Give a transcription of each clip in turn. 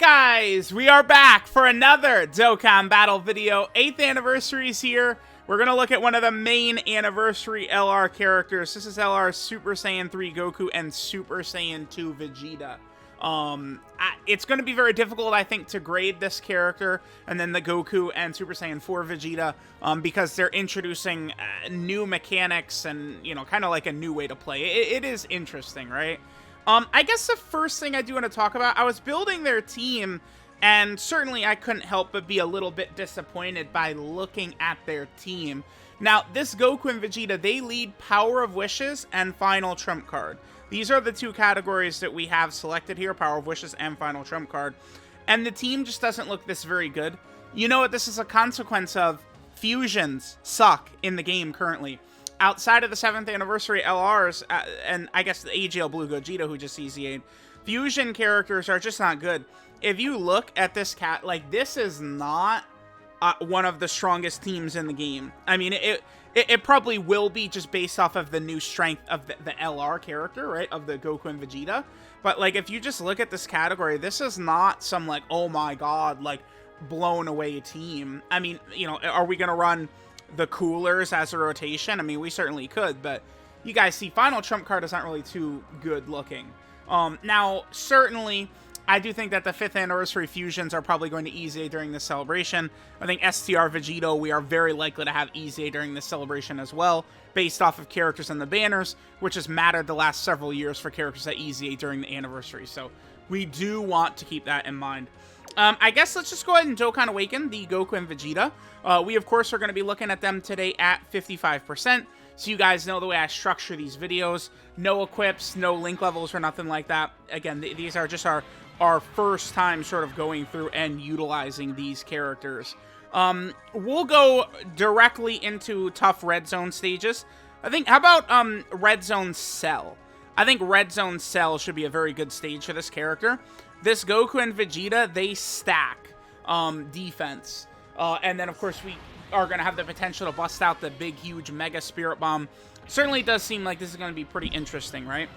Guys, we are back for another Dokkan battle video. 8th anniversary is here. We're going to look at one of the main anniversary LR characters. This is LR Super Saiyan 3 Goku and Super Saiyan 2 Vegeta. It's going to be very difficult, I think, to grade this character and then the Goku and Super Saiyan 4 Vegeta because they're introducing new mechanics and, you know, kind of like a new way to play. It is interesting, right? I guess the first thing I do want to talk about, I was building their team, and certainly I couldn't help but be a little bit disappointed by looking at their team. Now, this Goku and Vegeta, they lead Power of Wishes and Final Trump Card. These are the two categories that we have selected here, Power of Wishes and Final Trump Card. And the team just doesn't look this very good. You know what this is a consequence of? Fusions suck in the game currently. Outside of the 7th anniversary LRs, and I guess the AGL Blue Gogeta who just EZA'd, fusion characters are just not good. If you look at this like, this is not one of the strongest teams in the game. I mean, it probably will be just based off of the new strength of the LR character, right, of the Goku and Vegeta. But, like, if you just look at this category, this is not some, like, oh my god, like, blown away team. I mean, you know, are we going to run the coolers as a rotation? I mean, we certainly could, but you guys see Final Trump Card is not really too good looking. Now, certainly, I do think that the 5th anniversary fusions are probably going to EZA during this celebration. I think STR Vegito, we are very likely to have EZA during this celebration as well, based off of characters in the banners, which has mattered the last several years for characters that EZA during the anniversary. So we do want to keep that in mind. I guess let's just go ahead and Dokkan Awaken the Goku and Vegeta. We, of course, are going to be looking at them today at 55%. So you guys know the way I structure these videos. No equips, no link levels, or nothing like that. Again, these are just our first time sort of going through and utilizing these characters. We'll go directly into tough Red Zone stages. I think, how about Red Zone Cell? I think Red Zone Cell should be a very good stage for this character. This Goku and Vegeta, they stack defense. And then, of course, we are going to have the potential to bust out the big, huge Mega Spirit Bomb. Certainly does seem like this is going to be pretty interesting, right?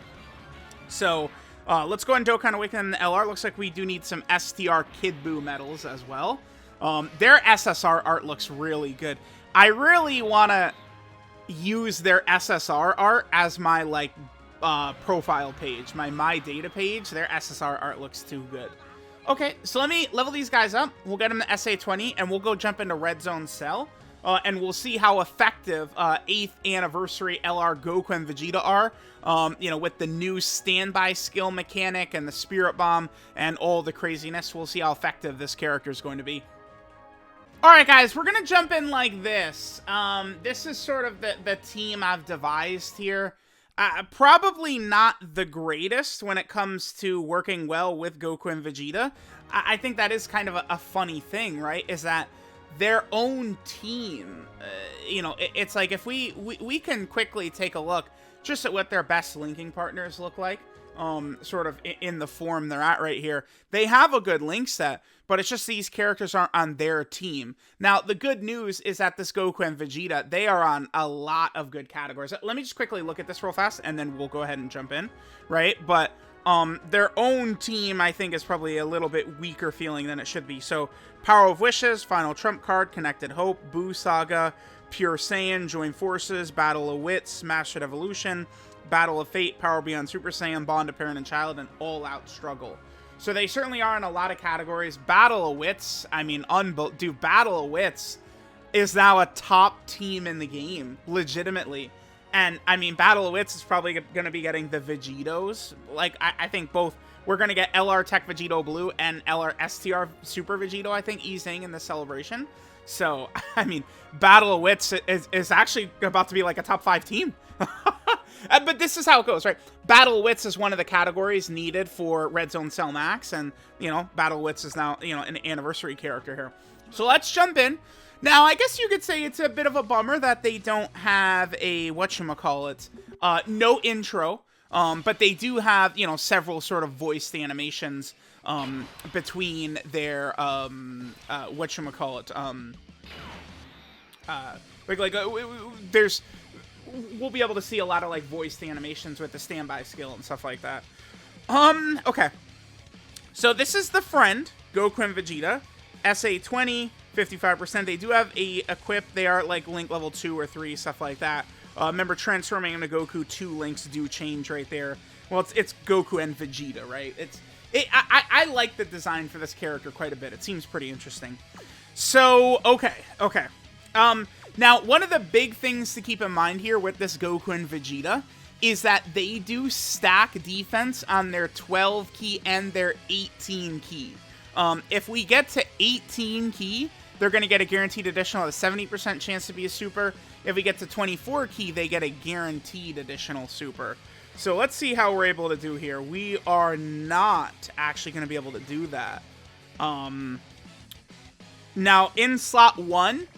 So, let's go and Dokkan Awaken the LR. Looks like we do need some STR Kid Buu medals as well. Their SSR art looks really good. I really want to use their SSR art as my, like, profile page, my data page. Their SSR art looks too good. Okay, so let me level these guys up. We'll get them to SA20, and we'll go jump into Red Zone Cell, and we'll see how effective 8th anniversary LR Goku and Vegeta are, you know, with the new standby skill mechanic and the Spirit Bomb and all the craziness. We'll see how effective this character is going to be. Alright guys, we're going to jump in like this. This is sort of the team I've devised here. Probably not the greatest when it comes to working well with Goku and Vegeta. I think that is kind of a funny thing, right? Is that their own team, you know, it's like if we can quickly take a look just at what their best linking partners look like, sort of in the form they're at right here. They have a good link set, but it's just these characters aren't on their team. Now, the good news is that this Goku and Vegeta, they are on a lot of good categories. Let me just quickly look at this real fast, and then we'll go ahead and jump in, right? But their own team, I think, is probably a little bit weaker feeling than it should be. So, Power of Wishes, Final Trump Card, Connected Hope, Buu Saga, Pure Saiyan, Join Forces, Battle of Wits, Mastered Evolution, Battle of Fate, Power Beyond Super Saiyan, Bond of Parent and Child, and All Out Struggle. So they certainly are in a lot of categories. Battle of Wits, I mean, dude, Battle of Wits is now a top team in the game, legitimately. And, I mean, Battle of Wits is probably going to be getting the Vegetos. Like, I think both, we're going to get LR Tech Vegeto Blue and LR STR Super Vegeto, I think, easing in the celebration. So, I mean, Battle of Wits is actually about to be like a top 5 team. But this is how it goes, right? Battle of Wits is one of the categories needed for Red Zone Cell Max, and, you know, Battle of Wits is now, you know, an anniversary character here. So let's jump in. Now, I guess you could say it's a bit of a bummer that they don't have a, whatchamacallit, no intro, but they do have, you know, several sort of voiced animations between their, there's... We'll be able to see a lot of, like, voiced animations with the standby skill and stuff like that. Okay. So this is the friend, Goku and Vegeta. SA20, 55%. They do have a equip. They are like link level 2 or 3, stuff like that. Remember, transforming into Goku, 2 links do change right there. Well, it's Goku and Vegeta, right? I like the design for this character quite a bit. It seems pretty interesting. So, okay. Now, one of the big things to keep in mind here with this Goku and Vegeta is that they do stack defense on their 12 key and their 18 key. If we get to 18 key, they're going to get a guaranteed additional, a 70% chance to be a super. If we get to 24 key, they get a guaranteed additional super. So let's see how we're able to do here. We are not actually going to be able to do that. Now, in slot 1,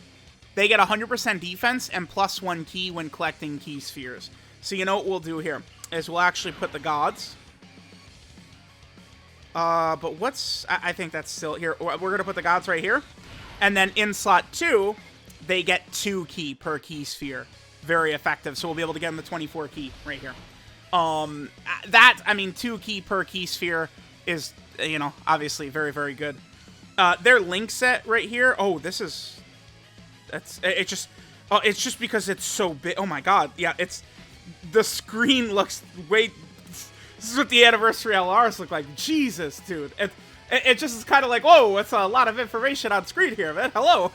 they get 100% defense and +1 key when collecting key spheres. So you know what we'll do here is we'll actually put the gods. But what's... I think that's still here. We're going to put the gods right here. And then in slot 2, they get 2 key per key sphere. Very effective. So we'll be able to get them the 24 key right here. I mean, 2 key per key sphere is, you know, obviously very, very good. Their link set right here. Oh, this is... It's just because it's so big. Oh my god. Yeah, it's... The screen looks way... This is what the anniversary LRs look like. Jesus, dude. It just is kind of like, whoa, it's a lot of information on screen here, man. Hello.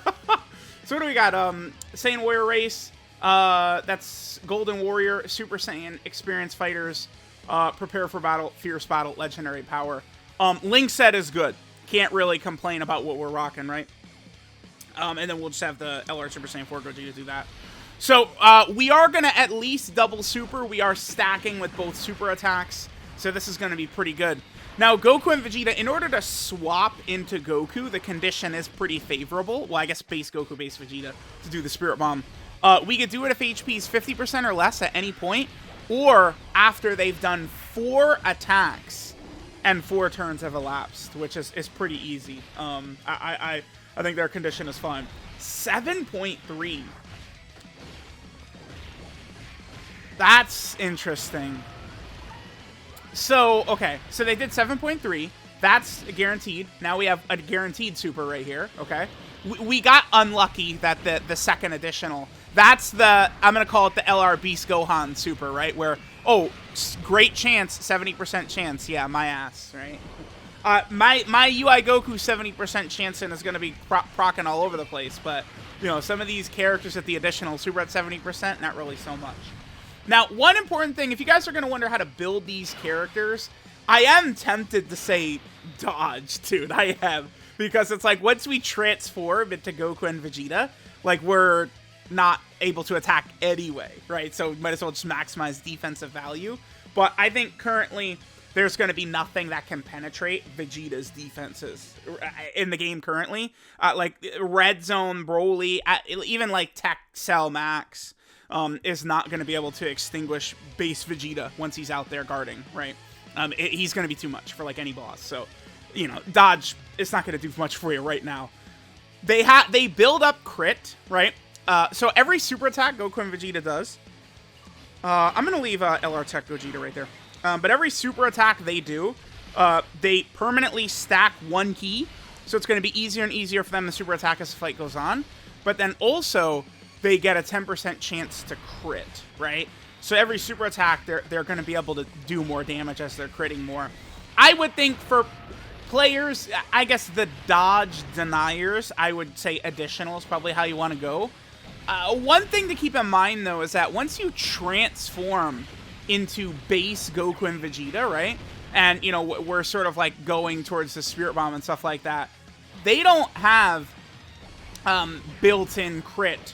So what do we got? Saiyan Warrior Race. That's Golden Warrior, Super Saiyan, Experienced Fighters, Prepare for Battle, Fierce Battle, Legendary Power. Link set is good. Can't really complain about what we're rocking, right? And then we'll just have the LR Super Saiyan 4 Gogeta do that. So, we are going to at least double super. We are stacking with both super attacks. So this is going to be pretty good. Now, Goku and Vegeta, in order to swap into Goku, the condition is pretty favorable. Well, I guess base Goku, base Vegeta to do the Spirit Bomb. We could do it if HP is 50% or less at any point, or after they've done 4 attacks and 4 turns have elapsed, which is pretty easy. I think their condition is fine. 7.3. That's interesting. So, okay. So they did 7.3. That's guaranteed. Now we have a guaranteed super right here, okay? We got unlucky that the second additional... That's the... I'm going to call it the LR Beast Gohan super, right? Where, oh, great chance, 70% chance. Yeah, my ass, right? My UI Goku 70% chance is going to be procking all over the place, but, you know, some of these characters at the additional super at 70%, not really so much. Now, one important thing, if you guys are going to wonder how to build these characters, I am tempted to say dodge, dude. I am. Because it's like, once we transform into Goku and Vegeta, like, we're not able to attack anyway, right? So, might as well just maximize defensive value. But I think currently, there's going to be nothing that can penetrate Vegeta's defenses in the game currently. Like, Red Zone, Broly, even, like, Tech Cell Max... is not going to be able to extinguish base Vegeta once he's out there guarding, right? He's going to be too much for, like, any boss. So, you know, dodge is not going to do much for you right now. They build up crit, right? So every super attack Goku and Vegeta does... I'm going to leave LR Tech Gogeta right there. But every super attack they do, they permanently stack 1 key. So it's going to be easier and easier for them to super attack as the fight goes on. But then also... they get a 10% chance to crit, right? So every super attack, they're going to be able to do more damage as they're critting more. I would think for players, I guess the dodge deniers, I would say additional is probably how you want to go. One thing to keep in mind, though, is that once you transform into base Goku and Vegeta, right? And, you know, we're sort of like going towards the Spirit Bomb and stuff like that. They don't have built-in crit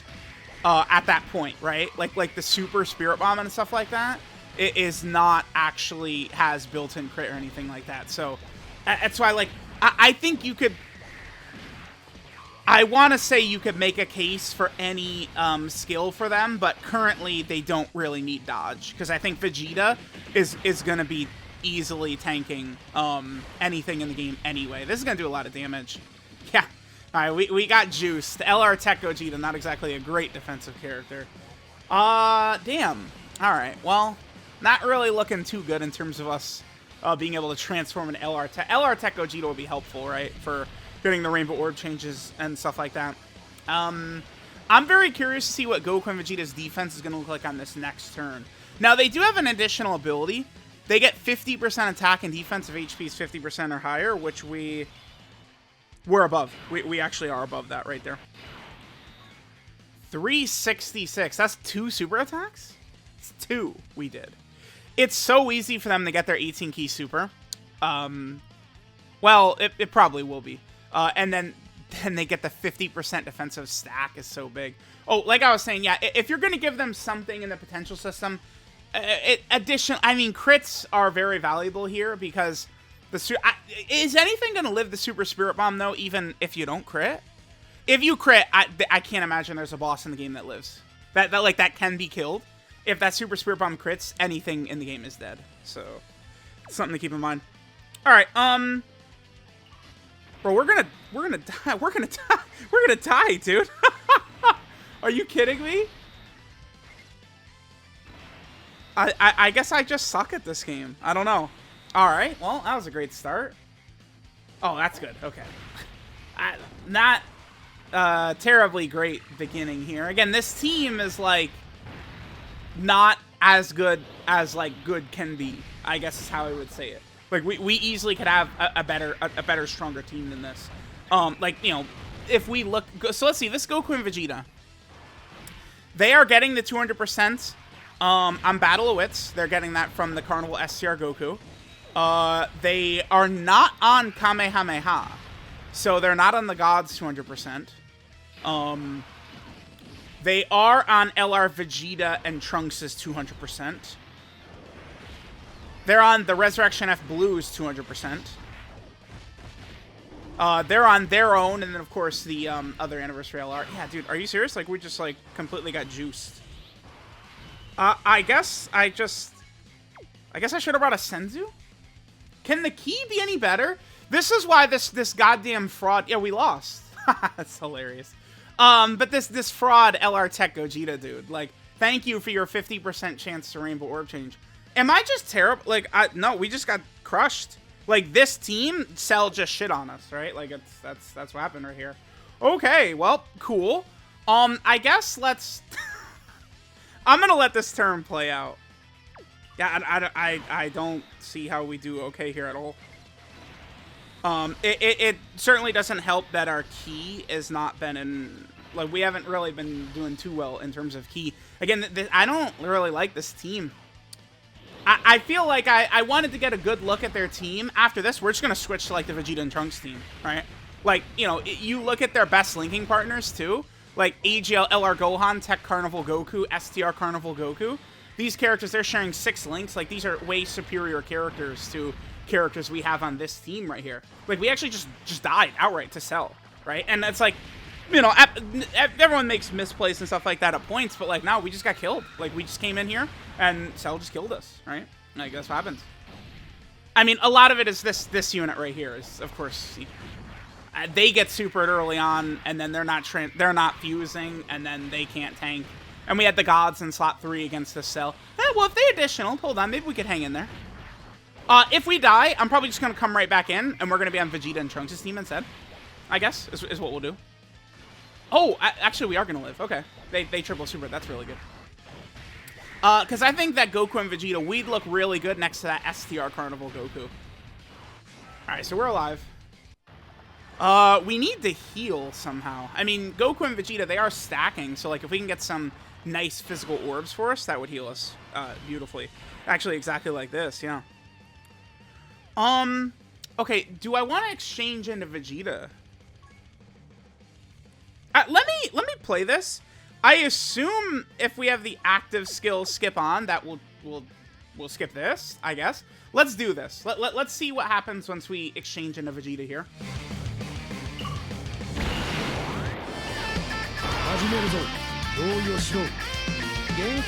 at that point, right? Like the Super Spirit Bomb and stuff like that, it is not actually has built-in crit or anything like that. So that's why, like, I think you could... I want to say you could make a case for any skill for them, but currently they don't really need dodge, because I think Vegeta is going to be easily tanking anything in the game anyway. This is going to do a lot of damage. Yeah. All right, we got juiced. LR Tech Gogeta, not exactly a great defensive character. Damn. All right, well, not really looking too good in terms of us being able to transform an LR Tech. LR Tech Gogeta would be helpful, right, for getting the Rainbow Orb changes and stuff like that. I'm very curious to see what Goku and Vegeta's defense is going to look like on this next turn. Now, they do have an additional ability. They get 50% attack and defense if HP is 50% or higher, which we're above. We actually are above that right there. 366. That's 2 super attacks? It's 2 we did. It's so easy for them to get their 18 key super. Well, it probably will be. And then they get the 50% defensive stack is so big. Oh, like I was saying, yeah, if you're going to give them something in the potential system, I mean, crits are very valuable here because is anything going to live the Super Spirit Bomb, though, even if you don't crit? If you crit, I can't imagine there's a boss in the game that lives. That can be killed. If that Super Spirit Bomb crits, anything in the game is dead. So, something to keep in mind. All right, bro, we're gonna die. We're gonna die, dude. Are you kidding me? I guess I just suck at this game. I don't know. All right, well, that was a great start. Oh, that's good. Okay. Not terribly great beginning here. Again, this team is, like, not as good as, like, good can be, I guess is how I would say it. Like, we easily could have a better, stronger team than this. Like, you know, if we look... So, let's see. This Goku and Vegeta. They are getting the 200%. On Battle of Wits, they're getting that from the Carnival STR Goku. They are not on Kamehameha, so they're not on the Gods 200%. They are on LR Vegeta and Trunks' 200%. They're on the Resurrection F Blues 200%. They're on their own, and then of course the other Anniversary LR. Yeah, dude, are you serious? Like, we just like completely got juiced. I guess I should have brought a Senzu? Can the key be any better? This is why this goddamn fraud... Yeah, we lost. That's hilarious. But this fraud LR Tech Gogeta, dude. Like, thank you for your 50% chance to Rainbow Orb change. Am I just terrible? Like, no, we just got crushed. Like, this team, Cell just shit on us, right? Like, that's what happened right here. Okay, well, cool. I guess let's... I'm gonna let this turn play out. Yeah, I don't see how we do okay here at all. It certainly doesn't help that our key is not been in... Like, we haven't really been doing too well in terms of key. Again, I don't really like this team. I feel like I wanted to get a good look at their team. After this, we're just gonna switch to, like, the Vegeta and Trunks team, right? Like, you know, you look at their best linking partners, too. Like, AGL, LR Gohan, Tech Carnival Goku, STR Carnival Goku. These characters, they're sharing 6 links. Like, these are way superior characters to characters we have on this team right here. Like, we actually just died outright to Cell, right? And it's like, you know, everyone makes misplays and stuff like that at points, but, like, no, we just got killed. Like, we just came in here, and Cell just killed us, right? Like, that's what happens. I mean, a lot of it is this unit right here is, of course... They get supered early on, and then they're not fusing, and then they can't tank. And we had the Gods in slot 3 against this Cell. Well, if they additional, hold on, maybe we could hang in there. If we die, I'm probably just going to come right back in, and we're going to be on Vegeta and Trunks' team instead. I guess, is what we'll do. Oh, actually, we are going to live. Okay. They triple super. That's really good. Because I think that Goku and Vegeta, we'd look really good next to that STR Carnival Goku. All right, so we're alive. We need to heal somehow. I mean, Goku and Vegeta, they are stacking, so, like, if we can get some nice physical orbs for us, that would heal us beautifully. Actually, exactly like this, yeah. Okay, do I want to exchange into Vegeta? Let me play this. I assume if we have the active skill skip on, that we'll skip this, I guess. Let's do this. Let's see what happens once we exchange into Vegeta here. 始めるぞ。用意をしろ。元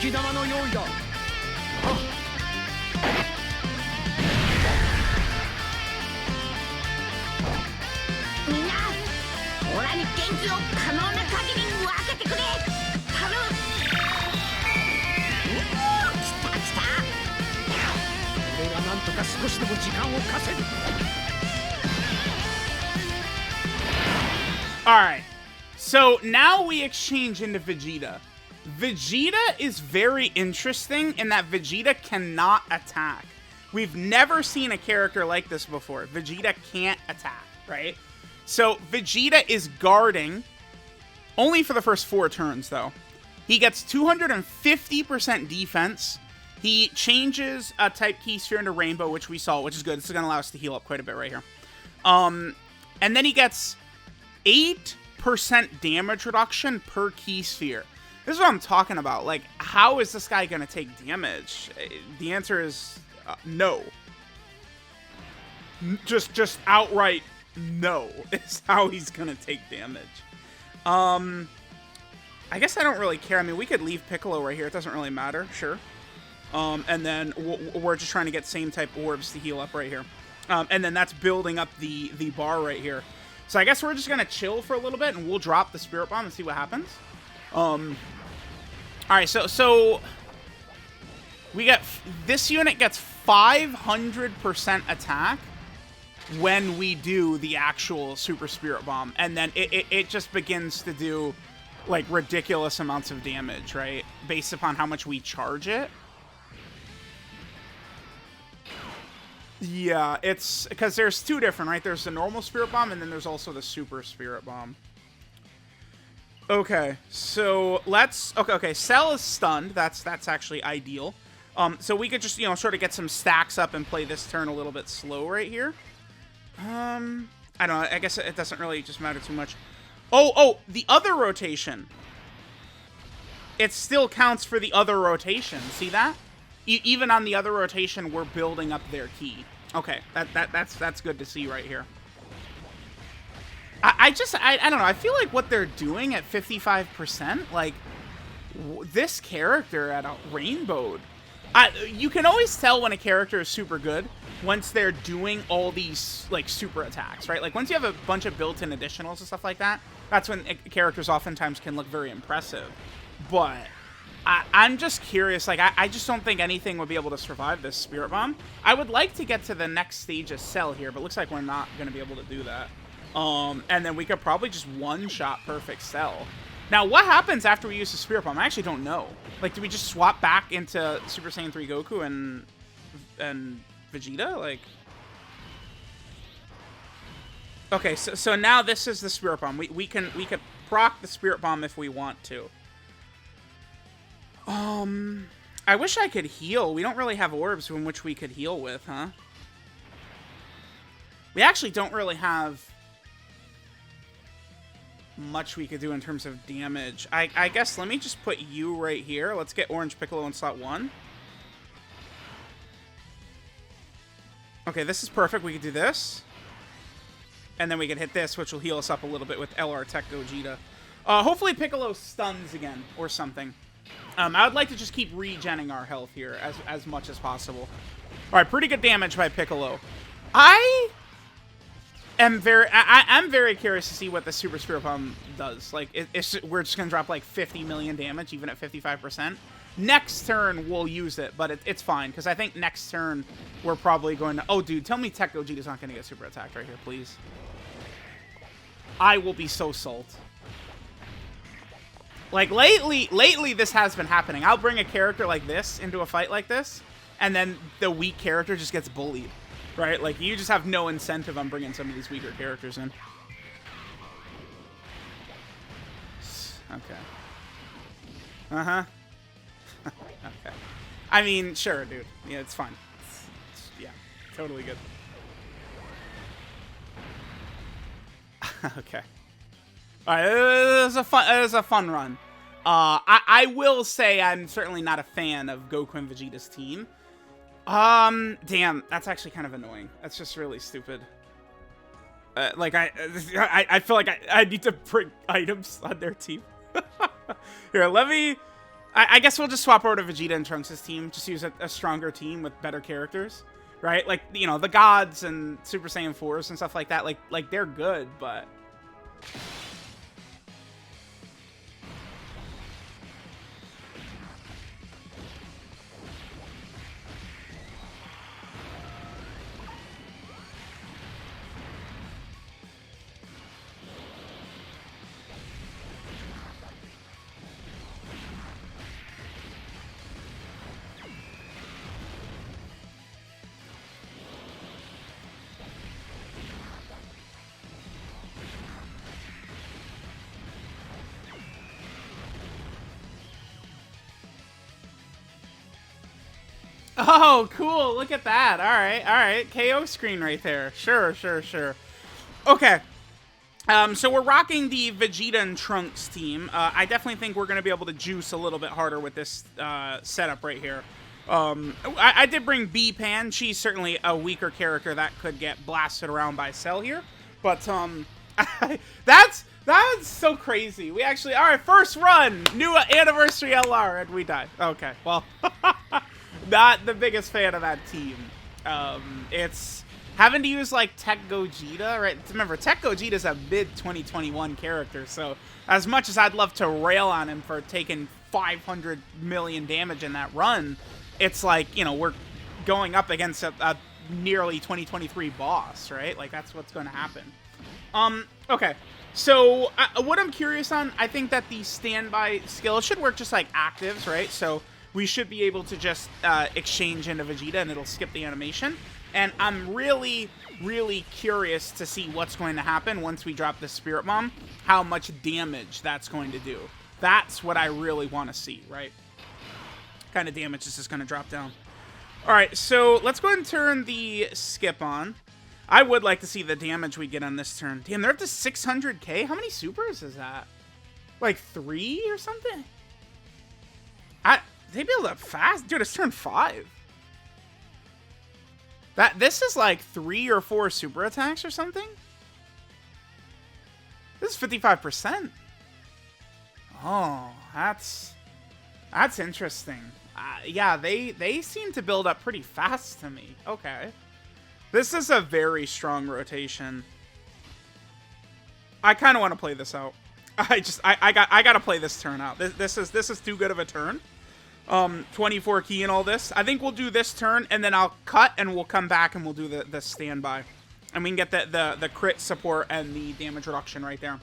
気玉の用意だ。みんな、オラに元気を可能な限り分けてくれ。頼む。来た来た。俺がなんとか Alright, so now we exchange into Vegeta. Vegeta is very interesting in that Vegeta cannot attack. We've never seen a character like this before. Vegeta can't attack, right? So Vegeta is guarding only for the first 4 turns, though. He gets 250% defense. He changes a type key sphere into Rainbow, which we saw, which is good. This is going to allow us to heal up quite a bit right here. And then he gets 8% damage reduction per key sphere. This is what I'm talking about. Like, how is this guy going to take damage? The answer is no. Just outright no is how he's going to take damage. I guess I don't really care. I mean, we could leave Piccolo right here. It doesn't really matter. Sure. And then we're just trying to get same type orbs to heal up right here. And then that's building up the bar right here. So I guess we're just going to chill for a little bit and we'll drop the Spirit Bomb and see what happens. Alright, so we get, this unit gets 500% attack when we do the actual Super Spirit Bomb. And then it just begins to do, like, ridiculous amounts of damage, right? Based upon how much we charge it. Yeah, it's, because there's 2 different, right? There's the normal Spirit Bomb, and then there's also the Super Spirit Bomb. Okay, so let's, okay, Cell is stunned. That's actually ideal. So we could just, you know, sort of get some stacks up and play this turn a little bit slow right here. I don't know, I guess it doesn't really just matter too much. Oh, the other rotation. It still counts for the other rotation. See that? Even on the other rotation, we're building up their key. Okay, that's good to see right here. I don't know. I feel like what they're doing at 55%, like, this character at Rainbowed. You can always tell when a character is super good once they're doing all these, like, super attacks, right? Like, once you have a bunch of built-in additionals and stuff like that, that's when characters oftentimes can look very impressive. But I'm just curious, like, I just don't think anything would be able to survive this Spirit Bomb. I would like to get to the next stage of Cell here, but looks like we're not going to be able to do that. And then we could probably just one-shot perfect Cell. Now, what happens after we use the Spirit Bomb? I actually don't know. Like, do we just swap back into Super Saiyan 3 Goku and Vegeta? Like, okay, so now this is the Spirit Bomb. We can proc the Spirit Bomb if we want to. I wish I could heal. We don't really have orbs in which we could heal with, huh? We actually don't really have much we could do in terms of damage. I guess let me just put you right here. Let's get Orange Piccolo in slot 1. Okay, this is perfect. We could do this. And then we could hit this, which will heal us up a little bit with LR Tech Gogeta. Hopefully Piccolo stuns again or something. I would like to just keep regenning our health here as much as possible. Alright, pretty good damage by Piccolo. I'm very curious to see what the Super Spirit Bomb does. Like, we're just gonna drop like 50 million damage, even at 55%. Next turn, we'll use it, but it's fine, because I think next turn, we're probably going to... Oh, dude, tell me Tech Gogeta's not gonna get super attacked right here, please. I will be so salt. Like, lately this has been happening. I'll bring a character like this into a fight like this, and then the weak character just gets bullied. Right? Like, you just have no incentive on bringing some of these weaker characters in. Okay. Uh-huh. Okay. I mean, sure, dude. Yeah, it's fine. Yeah, totally good. Okay. Alright, it was a fun run. I will say I'm certainly not a fan of Goku and Vegeta's team. Damn, that's actually kind of annoying. That's just really stupid. Like, I feel like I need to bring items on their team. Here, let me... I guess we'll just swap over to Vegeta and Trunks' team. Just use a stronger team with better characters. Right? Like, you know, the gods and Super Saiyan 4s and stuff like that. Like they're good, but... Oh, cool. Look at that. All right. KO screen right there. Sure. Okay. So we're rocking the Vegeta and Trunks team. I definitely think we're going to be able to juice a little bit harder with this setup right here. I did bring B-Pan. She's certainly a weaker character that could get blasted around by Cell here. But, that's so crazy. We actually, all right, first run, new anniversary LR, and we died. Okay, well, not the biggest fan of that team. It's having to use, like, Tech Gogeta, right? Remember, Tech Gogeta's a mid-2021 character, so as much as I'd love to rail on him for taking 500 million damage in that run, it's like, you know, we're going up against a nearly 2023 boss, right? Like, that's what's going to happen. Okay. So, what I'm curious on, I think that the standby skill should work just like actives, right? So, we should be able to just exchange into Vegeta and it'll skip the animation. And I'm really, really curious to see what's going to happen once we drop the Spirit Bomb, how much damage that's going to do. That's what I really want to see, right? What kind of damage is this going to drop down? All right, so let's go ahead and turn the skip on. I would like to see the damage we get on this turn. Damn, they're up to 600k? How many supers is that? Like 3 or something? They build up fast. Dude, it's turn 5. This is like 3 or 4 super attacks or something? This is 55%. Oh, that's interesting. Yeah, they seem to build up pretty fast to me. Okay. This is a very strong rotation. I kind of want to play this out. I got to play this turn out. This is too good of a turn. 24 key and all this. I think we'll do this turn and then I'll cut and we'll come back and we'll do the standby. And we can get the crit support and the damage reduction right there.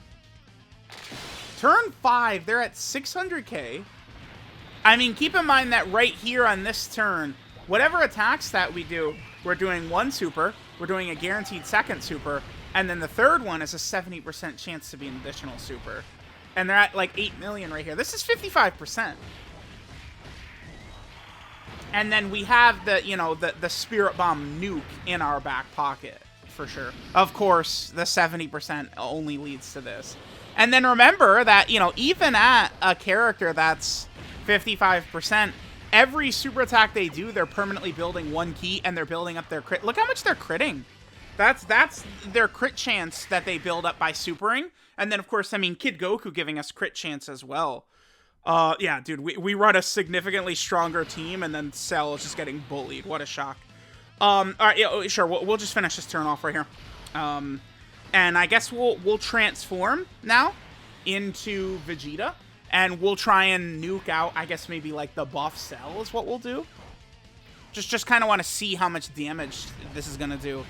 Turn 5, they're at 600k. I mean, keep in mind that right here on this turn, whatever attacks that we do, we're doing 1 super, we're doing a guaranteed 2nd super, and then the 3rd one is a 70% chance to be an additional super. And they're at like 8 million right here. This is 55%. And then we have the, you know, the Spirit Bomb nuke in our back pocket, for sure. Of course, the 70% only leads to this. And then remember that, you know, even at a character that's 55%, every super attack they do, they're permanently building 1 key and they're building up their crit. Look how much they're critting. That's their crit chance that they build up by supering. And then, of course, I mean, Kid Goku giving us crit chance as well. Yeah, dude, we run a significantly stronger team, and then Cell is just getting bullied. What a shock. All right, yeah, sure, we'll just finish this turn off right here. And I guess we'll transform now into Vegeta, and we'll try and nuke out, I guess maybe like the buff Cell is what we'll do. Just kind of want to see how much damage this is gonna do.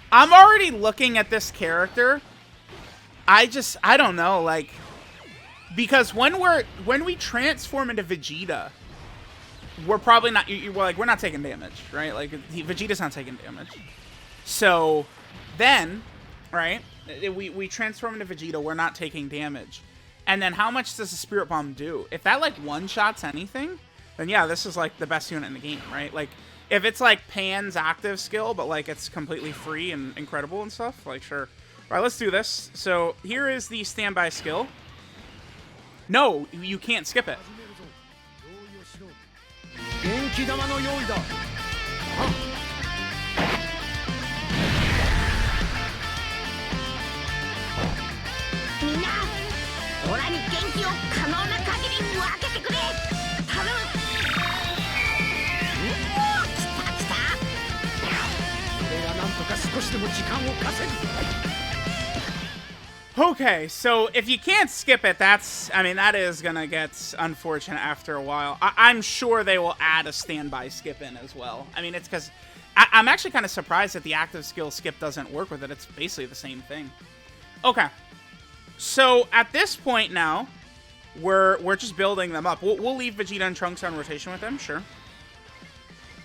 I'm already looking at this character. I don't know, like, because when we transform into Vegeta, we're probably not, we're not taking damage, right? Like, Vegeta's not taking damage. So then, right, we transform into Vegeta, we're not taking damage. And then how much does the Spirit Bomb do? If that, like, one-shots anything, then yeah, this is, like, the best unit in the game, right? Like, if it's, like, Pan's active skill, but, like, it's completely free and incredible and stuff, like, sure. All right, let's do this. So here is the standby skill. No, you can't skip it. Okay, so if you can't skip it, I mean, that is gonna get unfortunate after a while. I'm sure they will add a standby skip in as well. I mean, it's because I'm actually kind of surprised that the active skill skip doesn't work with it. It's basically the same thing. Okay, so at this point now, we're just building them up. We'll leave Vegeta and Trunks on rotation with them, sure.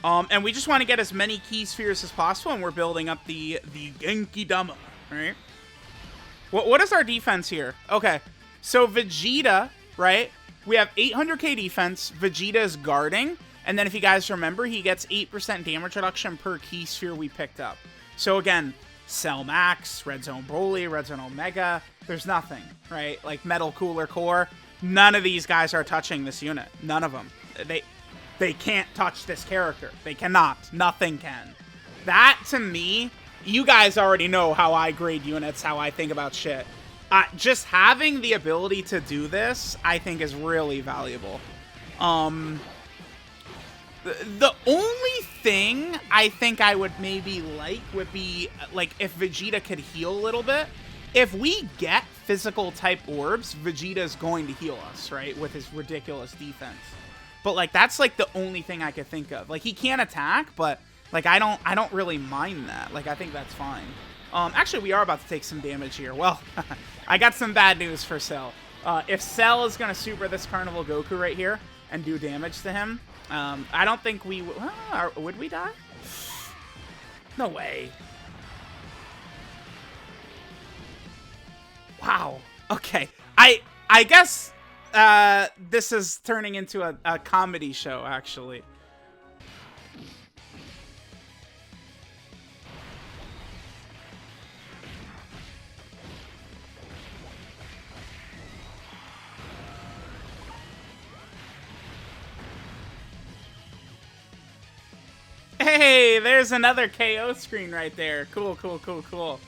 And we just want to get as many key spheres as possible, and we're building up the Genki Dama, right? What is our defense here? Okay, so Vegeta, right? We have 800k defense. Vegeta is guarding, And then if you guys remember, he gets 8% damage reduction per key sphere we picked up. So again, Cell Max, Red Zone Broly, Red Zone Omega, there's nothing, right? Like Metal Cooler Core, none of these guys are touching this unit. None of them. They can't touch this character. They cannot. Nothing can. That, to me, you guys already know how I grade units, how I think about shit. Just having the ability to do this, I think, is really valuable. The only thing I think I would maybe like would be, like, if Vegeta could heal a little bit. If we get physical type orbs, Vegeta's going to heal us, right? With his ridiculous defense. But, like, that's, like, the only thing I could think of. Like, he can attack, but, like, I don't really mind that. Like, I think that's fine. Actually, we are about to take some damage here. Well, I got some bad news for Cell. If Cell is going to super this Carnival Goku right here and do damage to him, I don't think we would we die? No way. Wow. Okay. I guess this is turning into a comedy show, actually. Hey, there's another KO screen right there. Cool, cool, cool, cool.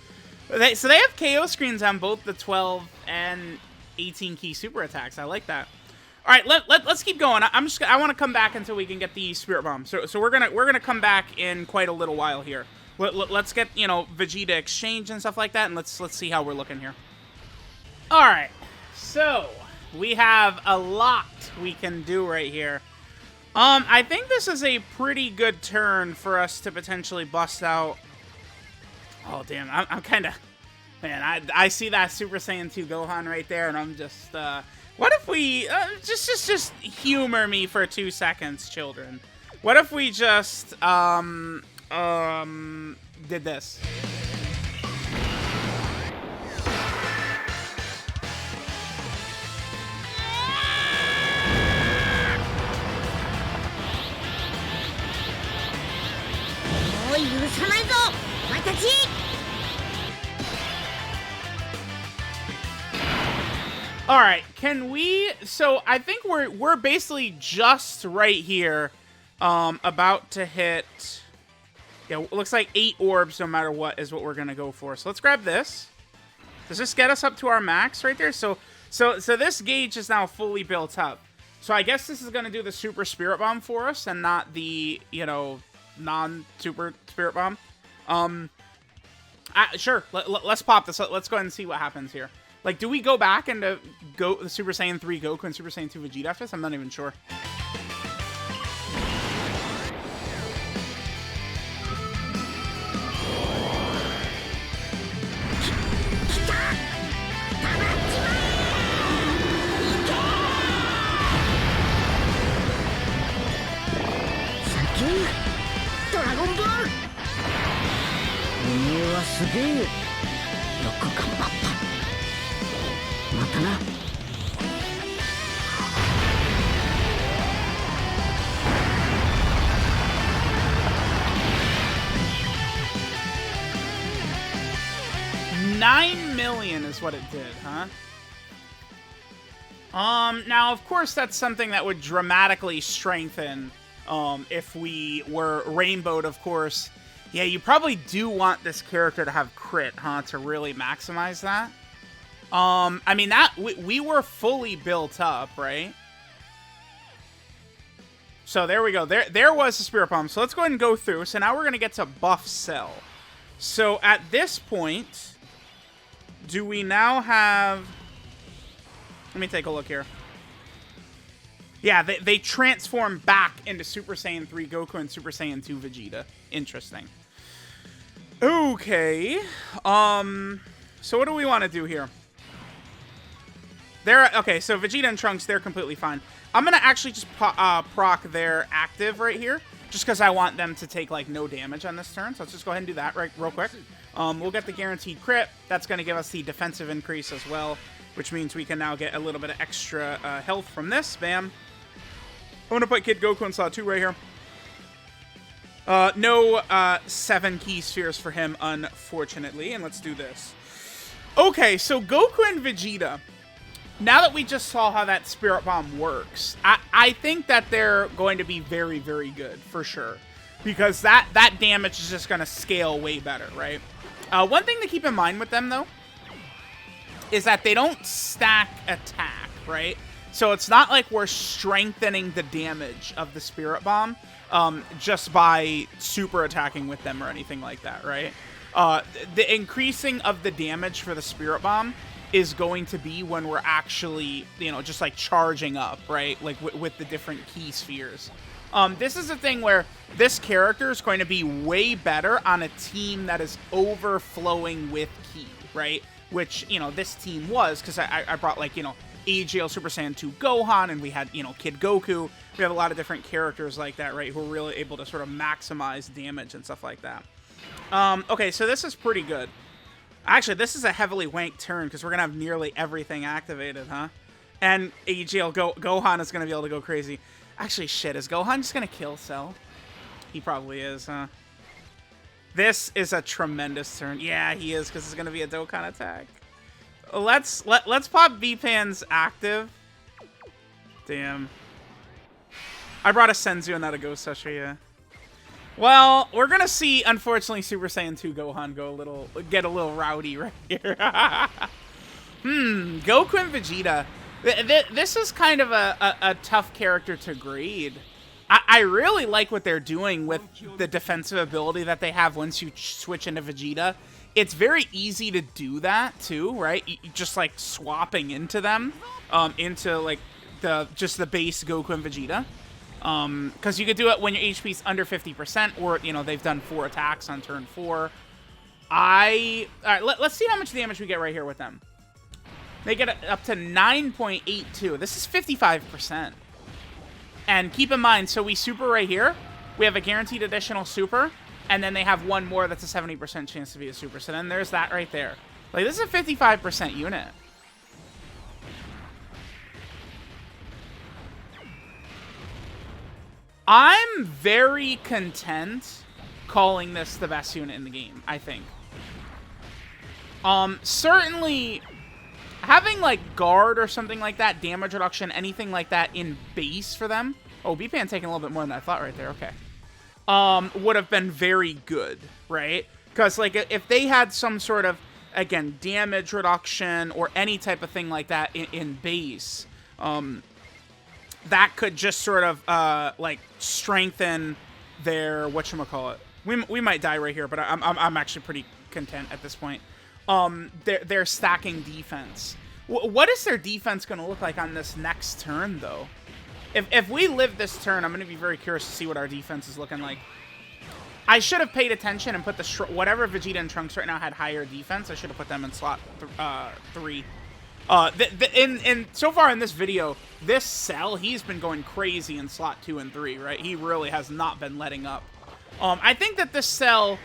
So they have KO screens on both the 12 and 18 key super attacks. I like that. All right, let's keep going. I want to come back until we can get the Spirit Bomb. So we're gonna come back in quite a little while here. Let's get, you know, Vegeta exchange and stuff like that, and let's see how we're looking here. All right, so we have a lot we can do right here. I think this is a pretty good turn for us to potentially bust out. Oh, damn. I'm kind of... Man, I see that Super Saiyan 2 Gohan right there, and I'm just... what if we... just humor me for 2 seconds, children. What if we just... did this? All right, can we? So I think we're basically just right here, about to hit. Yeah, it looks like 8 orbs, no matter what, is what we're gonna go for. So let's grab this. Does this get us up to our max right there? So this gauge is now fully built up. So I guess this is gonna do the Super Spirit Bomb for us, and not the, you know, non-Super Spirit Bomb. Sure. Let's pop this. Let's go ahead and see what happens here. Like, do we go back into the Super Saiyan 3 Goku and Super Saiyan 2 Vegeta after this? I'm not even sure. $9 million is what it did, huh? Now, of course, that's something that would dramatically strengthen, if we were rainbowed, of course. Yeah, you probably do want this character to have crit, huh, to really maximize that. I mean, we were fully built up, right? So there we go. There was the Spirit Bomb. So let's go ahead and go through. So now we're going to get to buff Cell. So at this point, do we now have... Let me take a look here. Yeah, they transform back into Super Saiyan 3 Goku and Super Saiyan 2 Vegeta. Interesting. Okay. So what do we want to do here? Okay, so Vegeta and Trunks, they're completely fine. I'm going to actually just proc their active right here, just because I want them to take, like, no damage on this turn. So let's just go ahead and do that real quick. We'll get the guaranteed crit. That's going to give us the defensive increase as well, which means we can now get a little bit of extra health from this. Bam. going to put Kid Goku in slot 2 right here. No 7 key spheres for him, unfortunately. And let's do this. Okay, so Goku and Vegeta. Now that we just saw how that Spirit Bomb works, I think that they're going to be very, very good, for sure. Because that damage is just going to scale way better, right? One thing to keep in mind with them, though, is that they don't stack attack, right? So it's not like we're strengthening the damage of the Spirit Bomb just by super attacking with them or anything like that, right? The increasing of the damage for the Spirit Bomb is going to be when we're actually, you know, just like charging up, right? Like with the different key spheres. This is a thing where this character is going to be way better on a team that is overflowing with ki, right? Which, you know, this team was, because I brought, like, you know, AGL Super Saiyan 2 Gohan, and we had, you know, Kid Goku. We have a lot of different characters like that, right, who are really able to sort of maximize damage and stuff like that. Okay, so this is pretty good. Actually, this is a heavily wanked turn, because we're going to have nearly everything activated, huh? And AGL Gohan is going to be able to go crazy. Actually, shit, is Gohan just going to kill Cell? He probably is, huh? This is a tremendous turn. Yeah, he is, because it's going to be a Dokkan attack. Let's pop V-Pan's active. Damn. I brought a Senzu and not a Ghost Usher, yeah. Well, we're going to see, unfortunately, Super Saiyan 2 Gohan get a little rowdy right here. Goku and Vegeta. This is kind of a tough character to grade. I really like what they're doing with the defensive ability that they have once you switch into Vegeta. It's very easy to do that too, right? Just like swapping into them, into like just the base Goku and Vegeta. Because you could do it when your HP's under 50%, or, you know, they've done 4 attacks on turn 4. Alright, let's see how much damage we get right here with them. They get up to 9.82. This is 55%. And keep in mind, so we super right here. We have a guaranteed additional super. And then they have one more that's a 70% chance to be a super. So then there's that right there. Like, this is a 55% unit. I'm very content calling this the best unit in the game, I think. Certainly, having, like, guard or something like that, damage reduction, anything like that in base for them. Oh, B-Pan taking a little bit more than I thought right there. Okay. Would have been very good, right? Because, like, if they had some sort of, again, damage reduction or any type of thing like that in base, that could just sort of, like, strengthen their, whatchamacallit. We might die right here, but I'm actually pretty content at this point. Their stacking defense. What is their defense going to look like on this next turn, though? If we live this turn, I'm going to be very curious to see what our defense is looking like. I should have paid attention and put the whatever Vegeta and Trunks right now had higher defense. I should have put them in slot 3. And so far in this video, this Cell, he's been going crazy in slot 2 and 3, right? He really has not been letting up. I think that this Cell,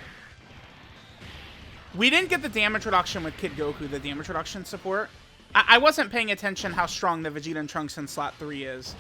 we didn't get the damage reduction with Kid Goku, the damage reduction support. I wasn't paying attention how strong the Vegeta and Trunks in slot 3 is.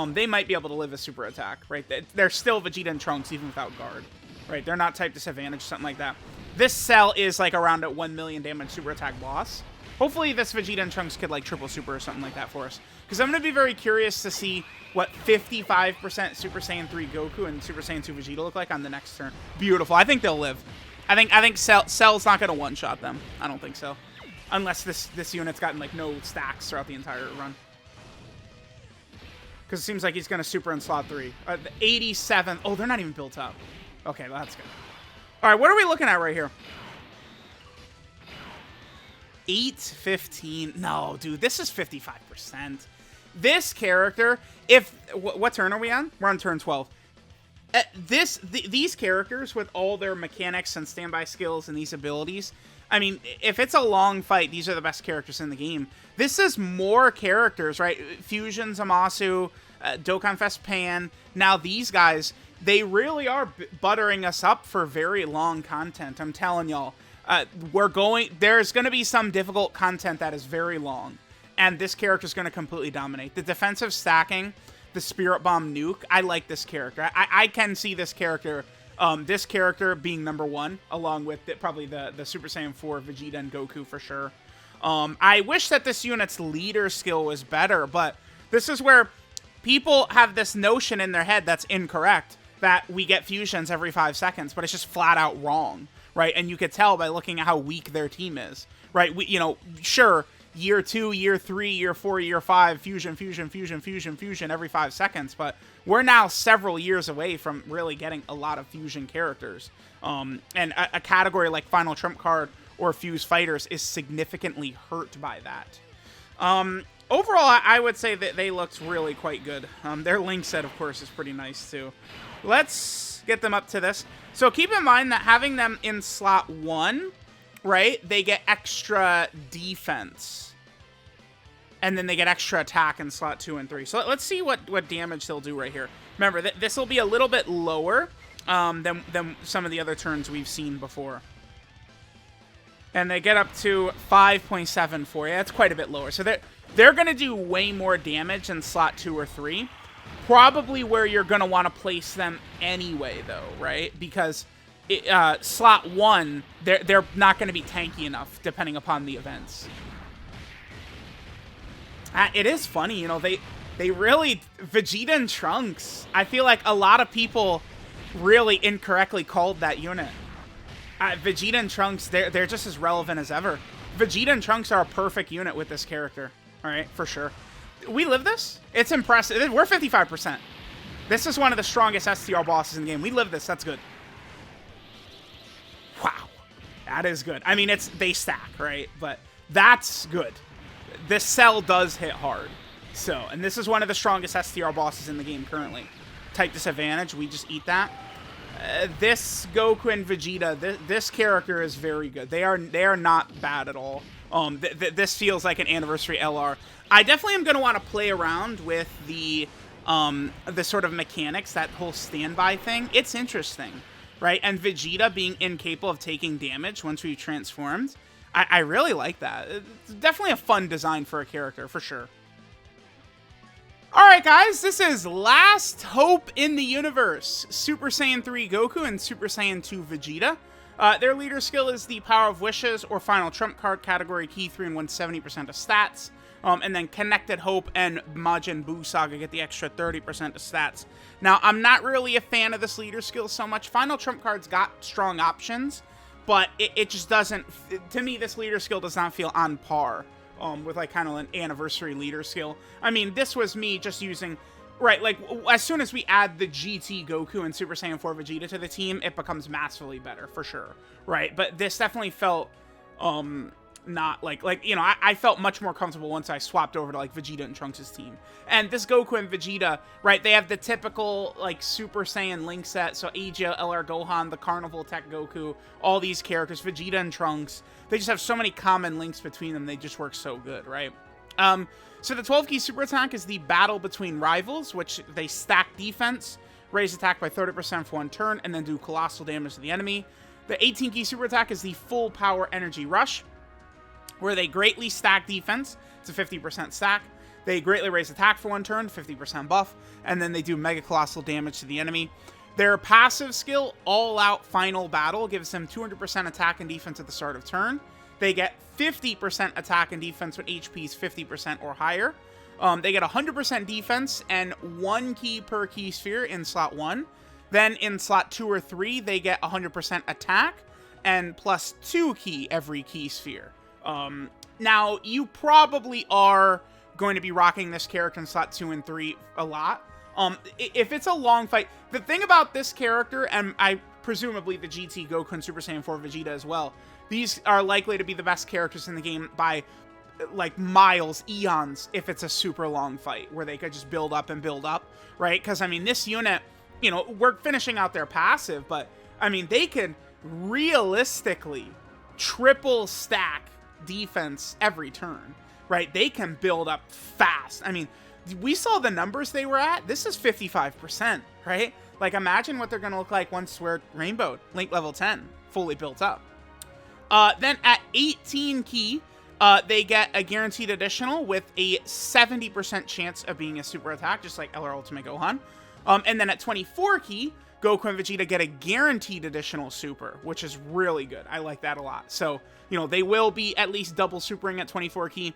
They might be able to live a super attack, right? They're still Vegeta and Trunks even without guard, right? They're not type disadvantage, something like that. This Cell is like around a 1 million damage super attack boss. Hopefully this Vegeta and Trunks could like triple super or something like that for us. Because I'm going to be very curious to see what 55% Super Saiyan 3 Goku and Super Saiyan 2 Vegeta look like on the next turn. Beautiful. I think they'll live. I think Cell's not going to one-shot them. I don't think so. Unless this unit's gotten, like, no stacks throughout the entire run. Because it seems like he's going to super in slot 3. The 87th. Oh, they're not even built up. Okay, well, that's good. All right, what are we looking at right here? 815. No, dude, this is 55%. This character, what turn are we on? We're on turn 12. These characters, with all their mechanics and standby skills and these abilities, I mean, if it's a long fight, these are the best characters in the game. This is more characters, right? Fusion Zamasu, Dokkan Fest Pan. Now these guys, they really are buttering us up for very long content. I'm telling y'all. There's going to be some difficult content that is very long. And this character is going to completely dominate. The defensive stacking, the Spirit Bomb nuke. I like this character. I can see this character being number 1, along with probably the Super Saiyan 4 Vegeta and Goku for sure. I wish that this unit's leader skill was better, but this is where people have this notion in their head that's incorrect, that we get fusions every 5 seconds, but it's just flat out wrong, right? And you could tell by looking at how weak their team is, right? Sure, year 2, year 3, year 4, year 5, fusion every 5 seconds, but we're now several years away from really getting a lot of fusion characters. And a category like Final Trump Card or Fuse Fighters is significantly hurt by that. Overall, I would say that they looked really quite good. Their link set, of course, is pretty nice too. Let's get them up to this. So keep in mind that having them in slot 1, right, they get extra defense. And then they get extra attack in slot 2 and 3. So let's see what damage they'll do right here. Remember, this will be a little bit lower than some of the other turns we've seen before. And they get up to 5.74. Yeah, that's quite a bit lower. So they're going to do way more damage in slot 2 or 3. Probably where you're going to want to place them anyway, though, right? Because slot 1, they're not going to be tanky enough, depending upon the events. It is funny, they really... Vegeta and Trunks, I feel like a lot of people really incorrectly called that unit. Vegeta and Trunks, they're just as relevant as ever. Vegeta and Trunks are a perfect unit with this character. All right, for sure. We live this. It's impressive. We're 55%. This is one of the strongest STR bosses in the game. We live this. That's good. Wow. That is good. I mean, they stack, right? But that's good. This cell does hit hard. So, and this is one of the strongest STR bosses in the game currently. Type disadvantage. We just eat that. This Goku and Vegeta, this character is very good. They are not bad at all. This feels like an anniversary LR. I definitely am going to want to play around with the sort of mechanics, that whole standby thing. It's interesting, right? And Vegeta being incapable of taking damage once we've transformed. I really like that. It's definitely a fun design for a character, for sure. Alright guys, this is Last Hope in the Universe. Super Saiyan 3 Goku and Super Saiyan 2 Vegeta. Their leader skill is the Power of Wishes or Final Trump Card category, key 3 and 170% of stats. And then Connected Hope and Majin Buu Saga get the extra 30% of stats. Now, I'm not really a fan of this leader skill so much. Final Trump Card's got strong options, but it just doesn't... To me, this leader skill does not feel on par with like kind of an anniversary leader skill. I mean, this was me just using... Right, like, as soon as we add the GT Goku and Super Saiyan 4 Vegeta to the team, it becomes massively better, for sure. Right, but this definitely felt, not, I felt much more comfortable once I swapped over to, like, Vegeta and Trunks' team. And this Goku and Vegeta, right, they have the typical, like, Super Saiyan link set, so Aegea, LR Gohan, the Carnival Tech Goku, all these characters, Vegeta and Trunks, they just have so many common links between them, they just work so good, right? So the 12 key super attack is the battle between rivals, which they stack defense, raise attack by 30% for 1 turn, and then do colossal damage to the enemy. The 18 key super attack is the full power energy rush, where they greatly stack defense. It's a 50% stack. They greatly raise attack for 1 turn, 50% buff, and then they do mega colossal damage to the enemy. Their passive skill, All Out Final Battle, gives them 200% attack and defense at the start of turn. They get 50% attack and defense when HP is 50% or higher. They get 100% defense and 1 key per key sphere in slot 1. Then in slot 2 or 3, they get 100% attack and plus 2 key every key sphere. Now, you probably are going to be rocking this character in slot 2 and 3 a lot. If it's a long fight, the thing about this character, and presumably the GT Goku and Super Saiyan 4 Vegeta as well, these are likely to be the best characters in the game by, like, miles, eons, if it's a super long fight, where they could just build up and build up, right? Because, I mean, this unit, we're finishing out their passive, but, I mean, they could realistically triple stack defense every turn, right? They can build up fast. I mean, we saw the numbers they were at. This is 55%, right? Like, imagine what they're going to look like once we're rainbowed, Link level 10, fully built up. Then at 18 key, They get a guaranteed additional with a 70% chance of being a super attack, just like LR Ultimate Gohan. And then at 24 key, Goku and Vegeta get a guaranteed additional super, which is really good. I like that a lot. So, you know, they will be at least double supering at 24 key.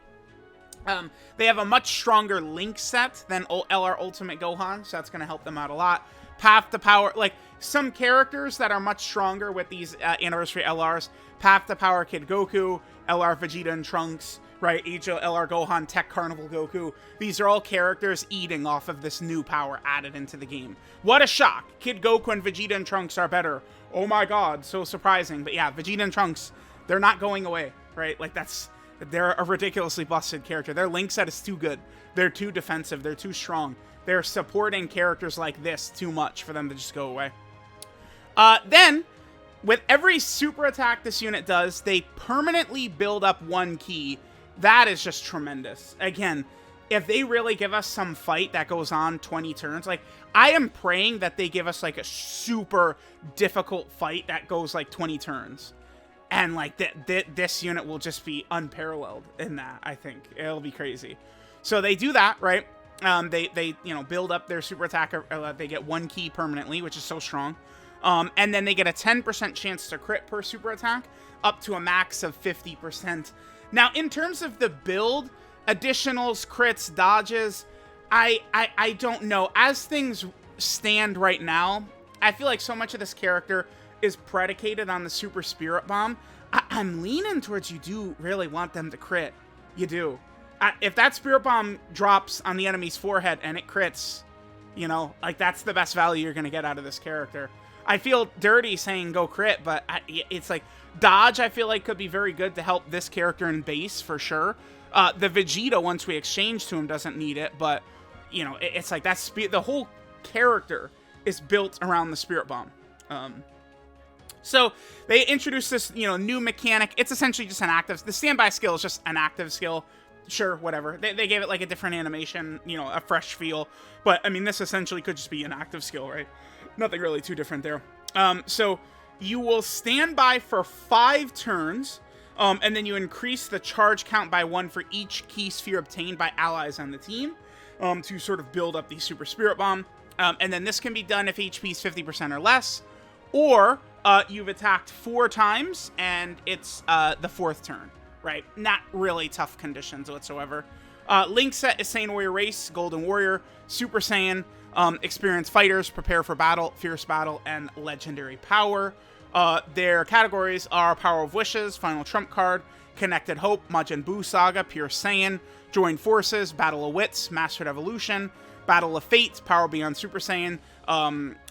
They have a much stronger link set than LR Ultimate Gohan, so that's going to help them out a lot. Path to Power, like some characters that are much stronger with these Anniversary LRs, Path to Power Kid Goku, LR Vegeta and Trunks, right? LR Gohan, Tech Carnival Goku. These are all characters eating off of this new power added into the game. What a shock. Kid Goku and Vegeta and Trunks are better. Oh my god, so surprising. But yeah, Vegeta and Trunks, they're not going away, right? Like they're a ridiculously busted character. Their link set is too good. They're too defensive. They're too strong. They're supporting characters like this too much for them to just go away. Then, with every super attack this unit does, they permanently build up 1 key. That is just tremendous. Again, if they really give us some fight that goes on 20 turns, like, I am praying that they give us, like, a super difficult fight that goes, like, 20 turns. And, like, this unit will just be unparalleled in that, I think. It'll be crazy. So they do that, right? They you know, build up their super attack. They get 1 key permanently, which is so strong. And then they get a 10% chance to crit per super attack, up to a max of 50%. Now, in terms of the build, additionals, crits, dodges, I don't know. As things stand right now, I feel like so much of this character is predicated on the Super Spirit Bomb. I'm leaning towards you do really want them to crit. You do. If that Spirit Bomb drops on the enemy's forehead and it crits, you know, like, that's the best value you're going to get out of this character. I feel dirty saying go crit, but it's like, dodge, I feel like, could be very good to help this character in base, for sure. The Vegeta, once we exchange to him, doesn't need it, but, you know, it's like, that's the whole character is built around the Spirit Bomb. So they introduced this, you know, new mechanic. It's essentially just an active, the standby skill is just an active skill. Sure, whatever. They gave it, like, a different animation, you know, a fresh feel. But, I mean, this essentially could just be an active skill, right? Nothing really too different there. So you will stand by for 5 turns, and then you increase the charge count by 1 for each key sphere obtained by allies on the team, to sort of build up the Super Spirit Bomb. And then this can be done if HP is 50% or less, or you've attacked 4 times, and it's the 4th turn. Right, not really tough conditions whatsoever. Link set is Saiyan Warrior Race, Golden Warrior, Super Saiyan, Experienced Fighters, Prepare for Battle, Fierce Battle, and Legendary Power. Their categories are Power of Wishes, Final Trump Card, Connected Hope, Majin Buu Saga, Pure Saiyan, Join Forces, Battle of Wits, Mastered Evolution, Battle of Fates, Power Beyond Super Saiyan,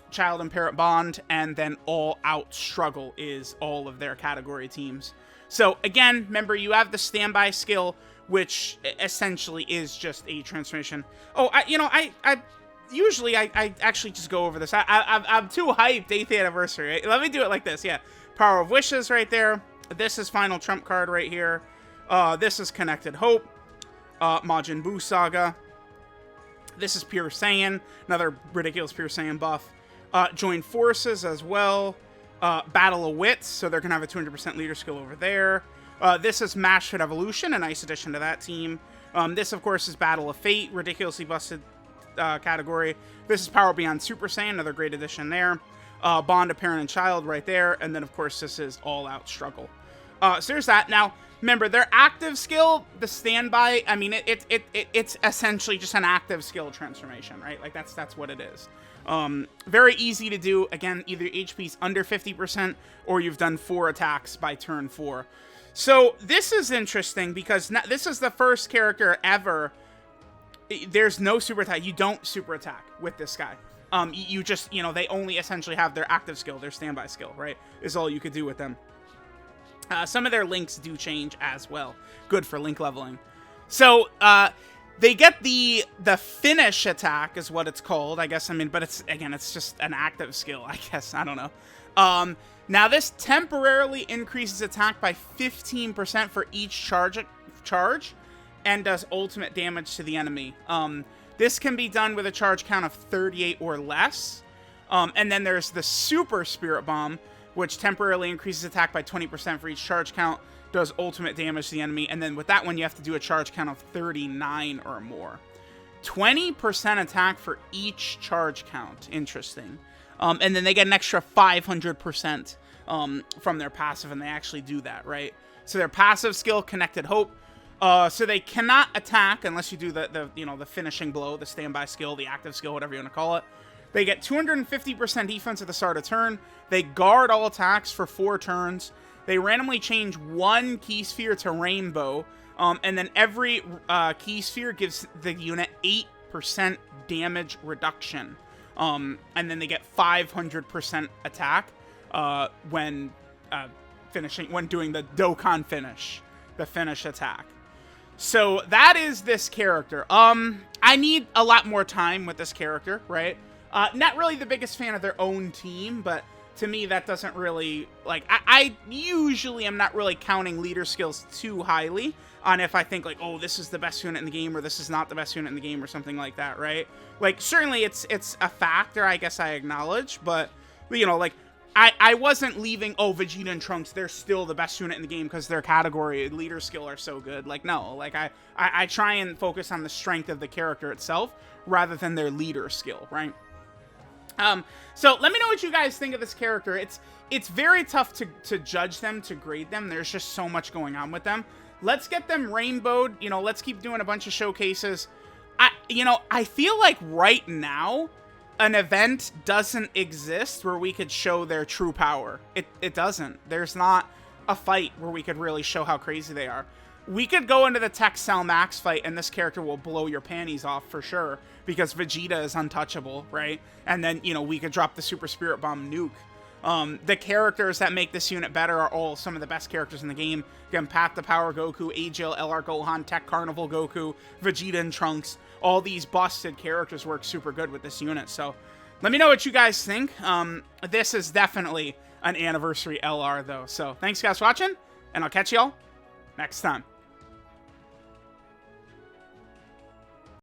Child and Parent Bond, and then All Out Struggle is all of their category teams. So, again, remember, you have the standby skill, which essentially is just a transformation. Oh, I usually actually just go over this. I'm too hyped, 8th anniversary. Right? Let me do it like this, yeah. Power of Wishes right there. This is Final Trump Card right here. This is Connected Hope. Majin Buu Saga. This is Pure Saiyan. Another ridiculous Pure Saiyan buff. Join Forces as well. Battle of Wits, so they're going to have a 200% leader skill over there. This is Mastered Evolution, a nice addition to that team. This, of course, is Battle of Fate, ridiculously busted category. This is Power Beyond Super Saiyan, another great addition there. Bond of Parent and Child right there. And then, of course, this is All Out Struggle. So there's that. Now, remember, their active skill, the standby, I mean, it's essentially just an active skill transformation, right? Like, that's what it is. Very easy to do. Again, either HP's under 50% or you've done 4 attacks by turn 4. So this is interesting because this is the first character ever. There's no super attack. You don't super attack with this guy. You just, you know, they only essentially have their active skill, their standby skill, right? Is all you could do with them. Some of their links do change as well. Good for link leveling. So, they get the finish attack is what it's called, I guess. I mean, but it's just an active skill, I guess. I don't know. Now, this temporarily increases attack by 15% for each charge and does ultimate damage to the enemy. This can be done with a charge count of 38 or less. And then there's the Super Spirit Bomb, which temporarily increases attack by 20% for each charge count does ultimate damage to the enemy. And then with that one, you have to do a charge count of 39 or more. 20% attack for each charge count. Interesting. And then they get an extra 500% from their passive, and they actually do that, right? So their passive skill, Connected Hope. So they cannot attack unless you do the finishing blow, the standby skill, the active skill, whatever you want to call it. They get 250% defense at the start of turn. They guard all attacks for 4 turns. They randomly change 1 key sphere to rainbow. And then every key sphere gives the unit 8% damage reduction. And then they get 500% attack when doing the Dokkan finish, the finish attack. So that is this character. I need a lot more time with this character, right? Not really the biggest fan of their own team, but to me that doesn't really, like, I usually am not really counting leader skills too highly on if I think, like, oh, this is the best unit in the game, or this is not the best unit in the game, or something like that, right? Like, certainly it's a factor, I guess I acknowledge, but, you know, like, I wasn't leaving, oh, Vegeta and Trunks, they're still the best unit in the game because their category and leader skill are so good. Like, no. Like, I try and focus on the strength of the character itself rather than their leader skill, right? So let me know what you guys think of this character. It's very tough to judge them, to grade them. There's just so much going on with them. Let's get them rainbowed. You know, let's keep doing a bunch of showcases. I feel like right now, an event doesn't exist where we could show their true power. It doesn't. There's not a fight where we could really show how crazy they are. We could go into the Tech Cell Max fight, and this character will blow your panties off for sure, because Vegeta is untouchable, right? And then, you know, we could drop the Super Spirit Bomb nuke. The characters that make this unit better are all some of the best characters in the game. Again, Path to Power Goku, AGL, LR Gohan, Tech Carnival Goku, Vegeta and Trunks. All these busted characters work super good with this unit. So let me know what you guys think. This is definitely an anniversary LR, though. So thanks, guys, for watching, and I'll catch y'all next time.